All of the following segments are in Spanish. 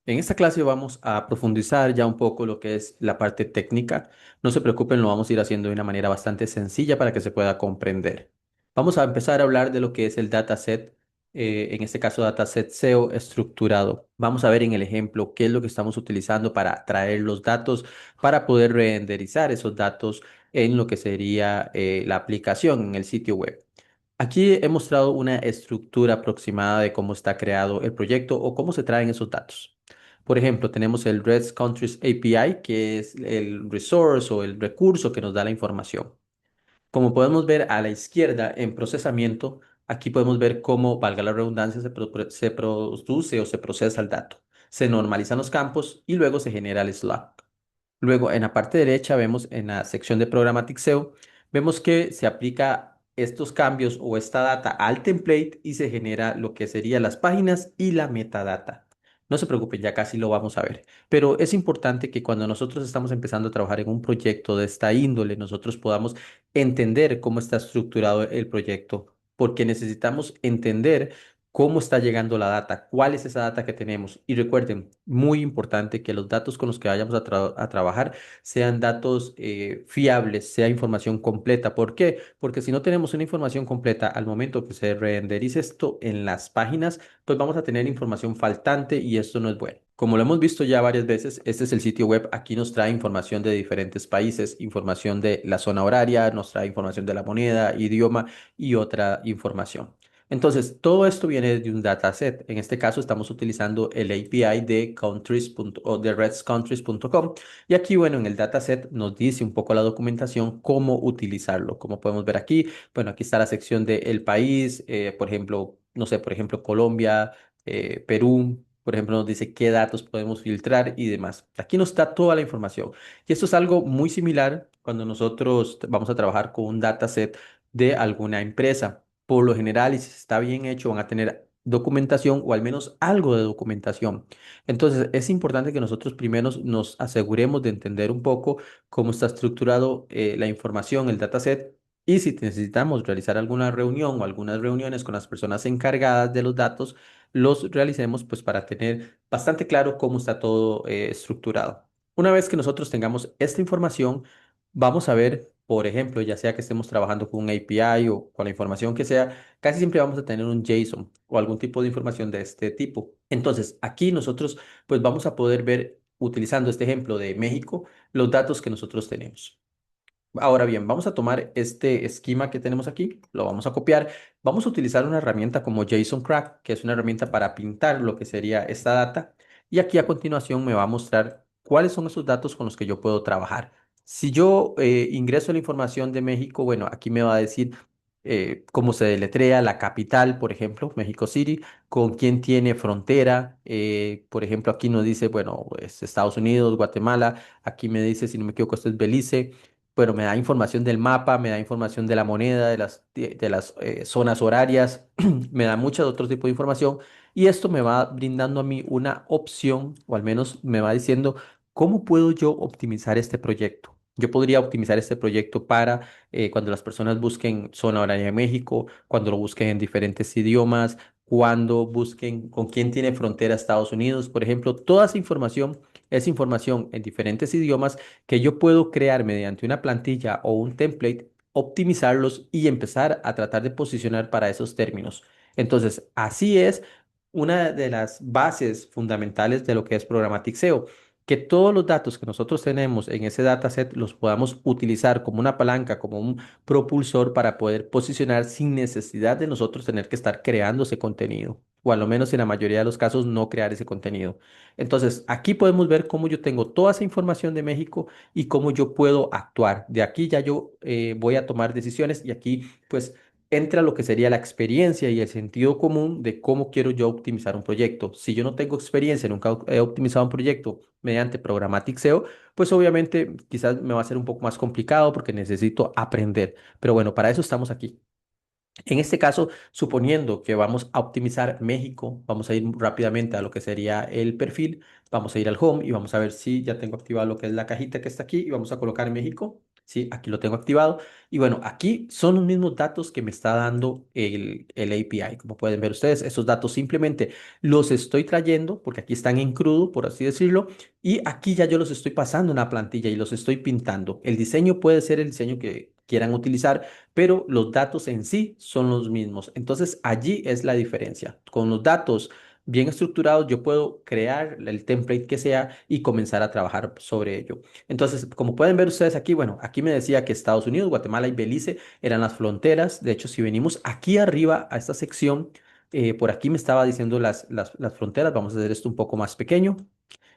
En esta clase vamos a profundizar ya un poco lo que es la parte técnica. No se preocupen, lo vamos a ir haciendo de una manera bastante sencilla para que se pueda comprender. Vamos a empezar a hablar de lo que es el dataset, en este caso dataset SEO estructurado. Vamos a ver en el ejemplo qué es lo que estamos utilizando para traer los datos, para poder renderizar esos datos en lo que sería la aplicación en el sitio web. Aquí he mostrado una estructura aproximada de cómo está creado el proyecto o cómo se traen esos datos. Por ejemplo, tenemos el Red Countries API, que es el resource o el recurso que nos da la información. Como podemos ver a la izquierda en procesamiento, aquí podemos ver cómo, valga la redundancia, se produce o se procesa el dato. Se normalizan los campos y luego se genera el slug. Luego, en la parte derecha, vemos en la sección de Programmatic SEO, vemos que se aplica estos cambios o esta data al template y se genera lo que serían las páginas y la metadata. No se preocupen, ya casi lo vamos a ver. Pero es importante que cuando nosotros estamos empezando a trabajar en un proyecto de esta índole, nosotros podamos entender cómo está estructurado el proyecto, porque necesitamos entender cómo está llegando la data, cuál es esa data que tenemos. Y recuerden, muy importante que los datos con los que vayamos a trabajar sean datos fiables, sea información completa. ¿Por qué? Porque si no tenemos una información completa al momento que se renderice esto en las páginas, pues vamos a tener información faltante y esto no es bueno. Como lo hemos visto ya varias veces, este es el sitio web. Aquí nos trae información de diferentes países, información de la zona horaria, nos trae información de la moneda, idioma y otra información. Entonces, todo esto viene de un dataset. En este caso, estamos utilizando el API de o de redscountries.com. Y aquí, bueno, en el dataset nos dice un poco la documentación, cómo utilizarlo. Como podemos ver aquí, bueno, aquí está la sección de el país, por ejemplo, no sé, por ejemplo, Colombia, Perú. Por ejemplo, nos dice qué datos podemos filtrar y demás. Aquí nos da toda la información. Y esto es algo muy similar cuando nosotros vamos a trabajar con un dataset de alguna empresa. Por lo general, y si está bien hecho, van a tener documentación o al menos algo de documentación. Entonces, es importante que nosotros primero nos aseguremos de entender un poco cómo está estructurado la información, el dataset, y si necesitamos realizar alguna reunión o algunas reuniones con las personas encargadas de los datos, los realicemos pues para tener bastante claro cómo está todo estructurado. Una vez que nosotros tengamos esta información, vamos a ver, por ejemplo, ya sea que estemos trabajando con un API o con la información que sea, casi siempre vamos a tener un JSON o algún tipo de información de este tipo. Entonces, aquí nosotros pues vamos a poder ver, utilizando este ejemplo de México, los datos que nosotros tenemos. Ahora bien, vamos a tomar este esquema que tenemos aquí, lo vamos a copiar, vamos a utilizar una herramienta como JSON Crack, que es una herramienta para pintar lo que sería esta data, y aquí a continuación me va a mostrar cuáles son esos datos con los que yo puedo trabajar. Si yo ingreso la información de México, bueno, aquí me va a decir cómo se deletrea la capital, por ejemplo, México City, con quién tiene frontera, por ejemplo, aquí nos dice, bueno, es Estados Unidos, Guatemala, aquí me dice, si no me equivoco, esto es Belice. Bueno, me da información del mapa, me da información de la moneda, de las zonas horarias, me da mucho otro tipo de información y esto me va brindando a mí una opción, o al menos me va diciendo cómo puedo yo optimizar este proyecto. Yo podría optimizar este proyecto para cuando las personas busquen zona horaria de México, cuando lo busquen en diferentes idiomas, cuando busquen con quién tiene frontera Estados Unidos, por ejemplo, toda esa información es información en diferentes idiomas que yo puedo crear mediante una plantilla o un template, optimizarlos y empezar a tratar de posicionar para esos términos. Entonces, así es una de las bases fundamentales de lo que es Programmatic SEO, que todos los datos que nosotros tenemos en ese dataset los podamos utilizar como una palanca, como un propulsor para poder posicionar sin necesidad de nosotros tener que estar creando ese contenido, o a lo menos en la mayoría de los casos no crear ese contenido. Entonces, aquí podemos ver cómo yo tengo toda esa información de México y cómo yo puedo actuar. De aquí ya yo voy a tomar decisiones y aquí pues entra lo que sería la experiencia y el sentido común de cómo quiero yo optimizar un proyecto. Si yo no tengo experiencia, nunca he optimizado un proyecto mediante Programmatic SEO, pues obviamente quizás me va a ser un poco más complicado porque necesito aprender. Pero bueno, para eso estamos aquí. En este caso, suponiendo que vamos a optimizar México, vamos a ir rápidamente a lo que sería el perfil, vamos a ir al home y vamos a ver si ya tengo activado lo que es la cajita que está aquí y vamos a colocar México. Sí, aquí lo tengo activado. Y bueno, aquí son los mismos datos que me está dando el API. Como pueden ver ustedes, esos datos simplemente los estoy trayendo porque aquí están en crudo, por así decirlo, y aquí ya yo los estoy pasando en una plantilla y los estoy pintando. El diseño puede ser el diseño que quieran utilizar, pero los datos en sí son los mismos. Entonces allí es la diferencia. Con los datos bien estructurados, yo puedo crear el template que sea y comenzar a trabajar sobre ello. Entonces, como pueden ver ustedes aquí, bueno, aquí me decía que Estados Unidos, Guatemala y Belice eran las fronteras. De hecho, si venimos aquí arriba a esta sección, por aquí me estaba diciendo las fronteras. Vamos a hacer esto un poco más pequeño.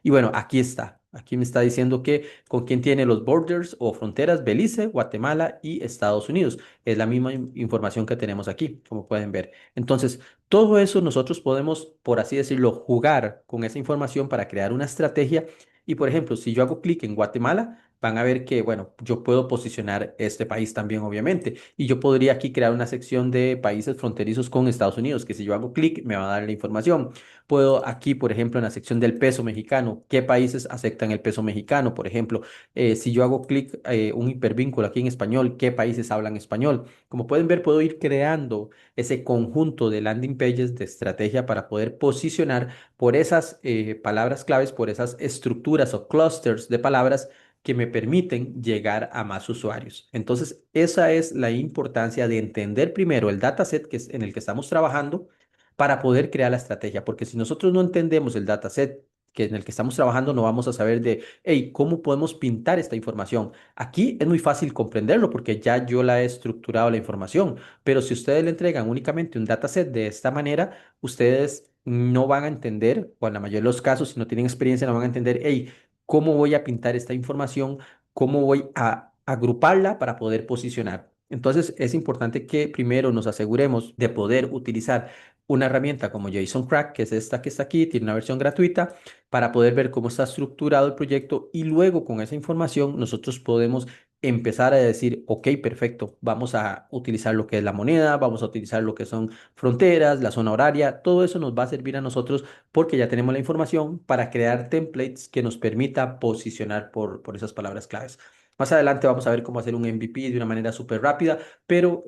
Y bueno, aquí está. Aquí me está diciendo que con quién tiene los borders o fronteras Belice, Guatemala y Estados Unidos. Es la misma información que tenemos aquí, como pueden ver. Entonces, todo eso nosotros podemos, por así decirlo, jugar con esa información para crear una estrategia. Y por ejemplo, si yo hago clic en Guatemala, van a ver que, bueno, yo puedo posicionar este país también, obviamente. Y yo podría aquí crear una sección de países fronterizos con Estados Unidos, que si yo hago clic me va a dar la información. Puedo aquí, por ejemplo, en la sección del peso mexicano, qué países aceptan el peso mexicano, por ejemplo. Si yo hago clic, un hipervínculo aquí en español, qué países hablan español. Como pueden ver, puedo ir creando ese conjunto de landing pages de estrategia para poder posicionar por esas palabras claves, por esas estructuras o clusters de palabras que me permiten llegar a más usuarios. Entonces, esa es la importancia de entender primero el dataset que es en el que estamos trabajando para poder crear la estrategia, porque si nosotros no entendemos el dataset que en el que estamos trabajando, no vamos a saber de, hey, ¿cómo podemos pintar esta información? Aquí es muy fácil comprenderlo porque ya yo la he estructurado la información, pero si ustedes le entregan únicamente un dataset de esta manera, ustedes no van a entender, o en la mayoría de los casos, si no tienen experiencia, no van a entender, hey, ¿cómo voy a pintar esta información? ¿Cómo voy a agruparla para poder posicionar? Entonces, es importante que primero nos aseguremos de poder utilizar una herramienta como JSON Crack, que es esta que está aquí, tiene una versión gratuita, para poder ver cómo está estructurado el proyecto y luego con esa información nosotros podemos empezar a decir, ok, perfecto, vamos a utilizar lo que es la moneda, vamos a utilizar lo que son fronteras, la zona horaria, todo eso nos va a servir a nosotros porque ya tenemos la información para crear templates que nos permita posicionar por esas palabras claves. Más adelante vamos a ver cómo hacer un MVP de una manera súper rápida, pero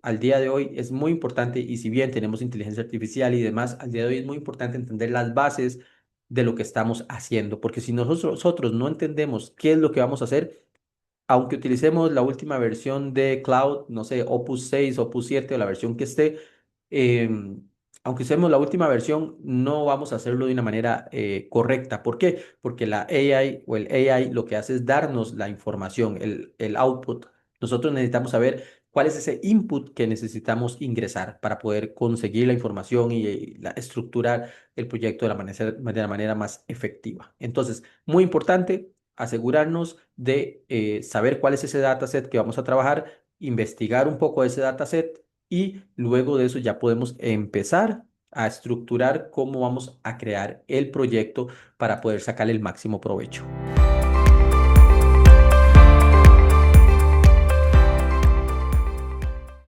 al día de hoy es muy importante, y si bien tenemos inteligencia artificial y demás, al día de hoy es muy importante entender las bases de lo que estamos haciendo, porque si nosotros no entendemos qué es lo que vamos a hacer, aunque utilicemos la última versión de Cloud, no sé, Opus 6, Opus 7 o la versión que esté, aunque usemos la última versión, no vamos a hacerlo de una manera correcta. ¿Por qué? Porque la AI o el AI lo que hace es darnos la información, el output. Nosotros necesitamos saber cuál es ese input que necesitamos ingresar para poder conseguir la información y estructurar el proyecto de la manera más efectiva. Entonces, muy importante asegurarnos de saber cuál es ese dataset que vamos a trabajar, investigar un poco de ese dataset y luego de eso ya podemos empezar a estructurar cómo vamos a crear el proyecto para poder sacar el máximo provecho.